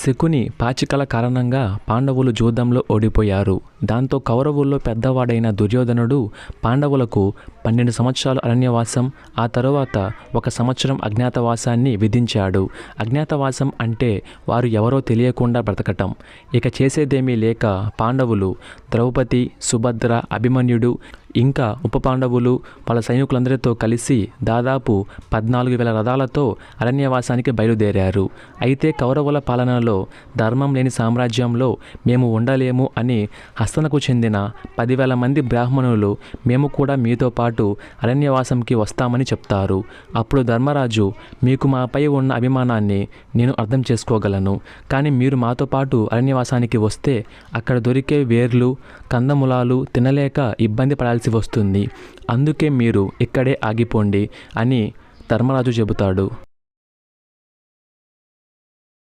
శకుని పాచికల కారణంగా పాండవులు యుద్ధంలో ఓడిపోయారు. దాంతో కౌరవుల్లో పెద్దవాడైన దుర్యోధనుడు పాండవులకు 12 సంవత్సరాలు అరణ్యవాసం, ఆ తరువాత 1 సంవత్సరం అజ్ఞాతవాసాన్ని విధించాడు. అజ్ఞాతవాసం అంటే వారు ఎవరో తెలియకుండా బ్రతకటం. ఇక చేసేదేమీ లేక పాండవులు ద్రౌపది, సుభద్ర, అభిమన్యుడు ఇంకా ఉప పాండవులు వాళ్ళ సైనికులందరితో కలిసి దాదాపు 14,000 రథాలతో అరణ్యవాసానికి బయలుదేరారు. అయితే కౌరవుల పాలనలో ధర్మం లేని సామ్రాజ్యంలో మేము ఉండలేము అని హస్తనకు చెందిన 10,000 మంది బ్రాహ్మణులు మేము కూడా మీతో పాటు అరణ్యవాసంకి వస్తామని చెప్తారు. అప్పుడు ధర్మరాజు, మీకు మాపై ఉన్న అభిమానాన్ని నేను అర్థం చేసుకోగలను, కానీ మీరు మాతో పాటు అరణ్యవాసానికి వస్తే అక్కడ దొరికే వేర్లు, కందమూలాలు తినలేక ఇబ్బంది పడాల్సి వస్తుంది. అందుకే మీరు ఇక్కడే ఆగిపోండి అని ధర్మరాజు చెబుతాడు.